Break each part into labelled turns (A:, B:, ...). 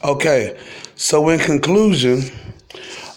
A: Okay, so in conclusion,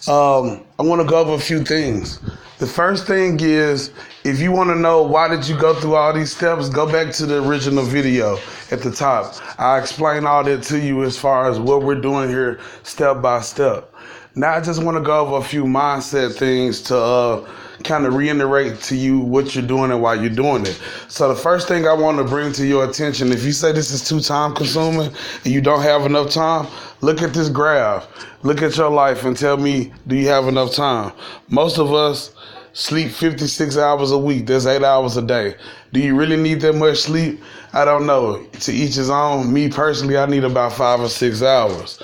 A: I want to go over a few things. The first thing is, if you want to know why did you go through all these steps, go back to the original video at the top. I explain all that to you as far as what we're doing here step by step. Now I just want to go over a few mindset things to kind of reiterate to you what you're doing and why you're doing it. So the first thing I want to bring to your attention, if you say this is too time consuming and you don't have enough time, look at this graph. Look at your life and tell me, do you have enough time? Most of us sleep 56 hours a week. That's 8 hours a day. Do you really need that much sleep? I don't know. To each his own. Me personally, I need about 5 or 6 hours.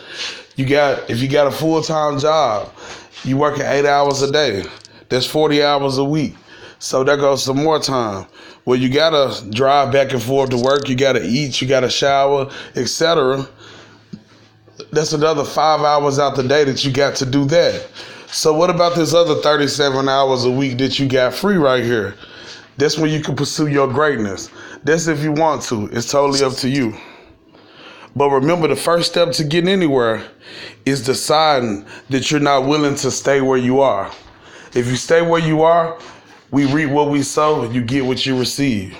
A: If you got a full-time job, you working 8 hours a day. That's 40 hours a week. So there goes some more time. Well, you gotta drive back and forth to work. You gotta eat. You gotta shower, etc. That's another 5 hours out the day that you got to do that. So what about this other 37 hours a week that you got free right here? That's when you can pursue your greatness. That's if you want to. It's totally up to you. But remember, the first step to getting anywhere is deciding that you're not willing to stay where you are. If you stay where you are, we reap what we sow and you get what you receive.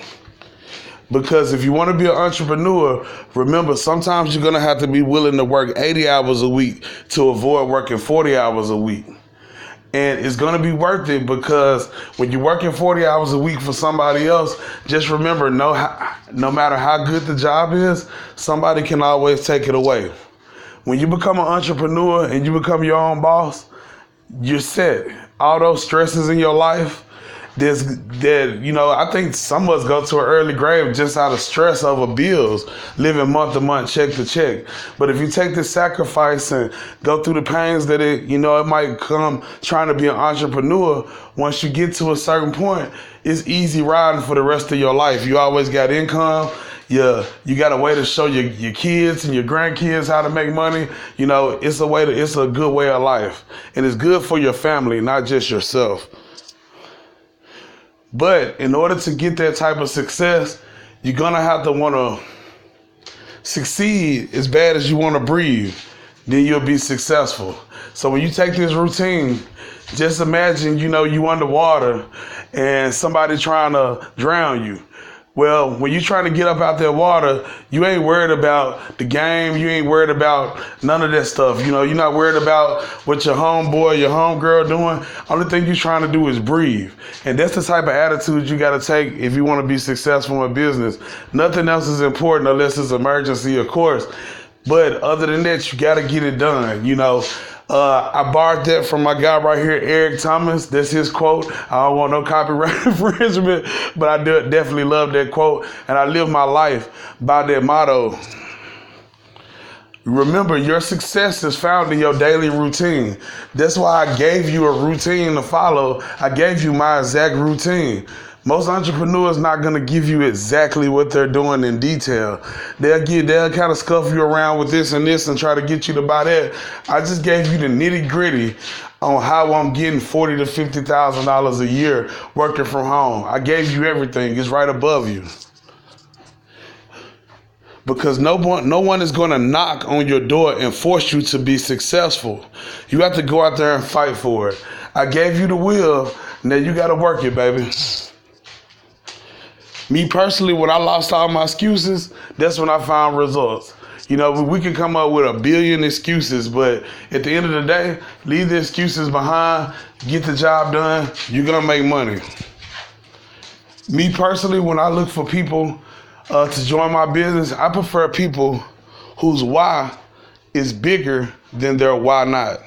A: Because if you want to be an entrepreneur, remember, sometimes you're going to have to be willing to work 80 hours a week to avoid working 40 hours a week. And it's going to be worth it, because when you're working 40 hours a week for somebody else, just remember, no matter how good the job is, somebody can always take it away. When you become an entrepreneur and you become your own boss, you're set. All those stresses in your life, I think some of us go to an early grave just out of stress over bills, living month to month, check to check. But if you take this sacrifice and go through the pains that it might come trying to be an entrepreneur, once you get to a certain point, it's easy riding for the rest of your life. You always got income. You got a way to show your kids and your grandkids how to make money. It's a good way of life. And it's good for your family, not just yourself. But in order to get that type of success, you're going to have to want to succeed as bad as you want to breathe. Then you'll be successful. So when you take this routine, just imagine, you underwater and somebody trying to drown you. Well, when you're trying to get up out that water, you ain't worried about the game. You ain't worried about none of that stuff. You're not worried about what your homeboy, your homegirl doing. Only thing you're trying to do is breathe. And that's the type of attitude you got to take if you want to be successful in business. Nothing else is important unless it's an emergency, of course. But other than that, you got to get it done. I borrowed that from my guy right here, Eric Thomas. That's his quote. I don't want no copyright infringement, but I definitely love that quote. And I live my life by that motto. Remember, your success is found in your daily routine. That's why I gave you a routine to follow. I gave you my exact routine. Most entrepreneurs not gonna give you exactly what they're doing in detail. They'll kind of scuff you around with this and this and try to get you to buy that. I just gave you the nitty gritty on how I'm getting $40,000 to $50,000 a year working from home. I gave you everything. It's right above you. Because no one is going to knock on your door and force you to be successful. You have to go out there and fight for it. I gave you the will. Now you got to work it, baby. Me personally, when I lost all my excuses, that's when I found results. We can come up with a billion excuses, but at the end of the day, leave the excuses behind, get the job done, you're going to make money. Me personally, when I look for people to join my business, I prefer people whose why is bigger than their why not.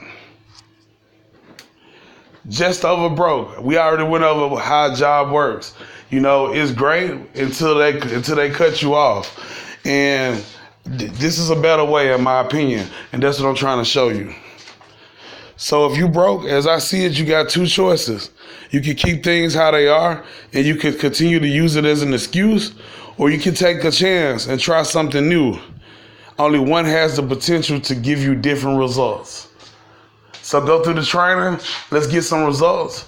A: Just over broke. We already went over how a job works. It's great until they cut you off. And this is a better way, in my opinion. And that's what I'm trying to show you. So if you broke, as I see it, you got two choices. You can keep things how they are, and you can continue to use it as an excuse, or you can take a chance and try something new. Only one has the potential to give you different results. So go through the training. Let's get some results.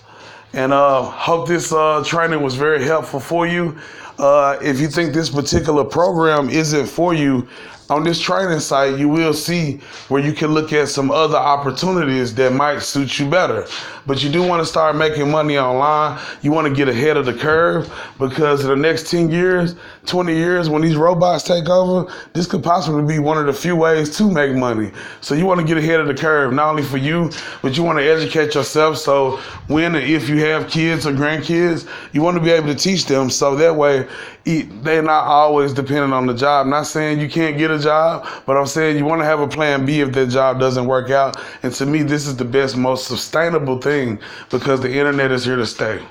A: And hope this training was very helpful for you. If you think this particular program isn't for you, on this training site, you will see where you can look at some other opportunities that might suit you better. But you do want to start making money online. You want to get ahead of the curve, because in the next 10 years, 20 years, when these robots take over, this could possibly be one of the few ways to make money. So you want to get ahead of the curve, not only for you, but you want to educate yourself. So when and if you have kids or grandkids, you want to be able to teach them, so that way they're not always dependent on the job. Not saying you can't get a job, but I'm saying you want to have a plan B if that job doesn't work out. And to me, this is the best, most sustainable thing, because the internet is here to stay.